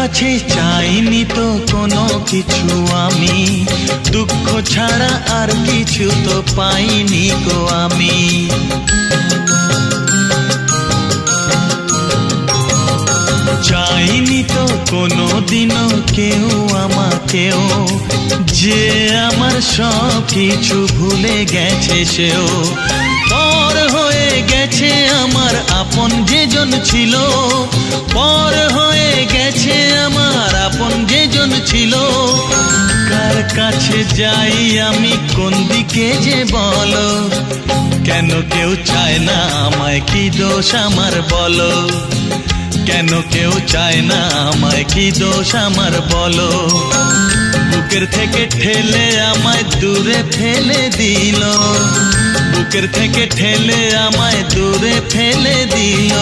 কাছে চাইনি তো কোনো কিছু আমি, দুঃখ ছাড়া আর কিছু তো পাইনি গো আমি। চাইনি তো কোনো দিনও কেউ আমাকেও, যে আমার সব কিছু ভুলে গেছে সেও। পর হয়ে গেছে আমার আপন যেজন ছিল, পর হয়ে গেছে আমার আপন যেজন ছিল। কার কাছে যাই আমি, কোন দিকে যে বলো, কেন কেউ চায় না আমায়, কি দোষ আমার বলো, কেন কেউ চায় না আমায়, কি দোষ আমার বলো। বুকের থেকে ঠেলে আমায় দূরে ফেলে দিল, বুকের থেকে ঠেলে আমায় দূরে ফেলে দিল।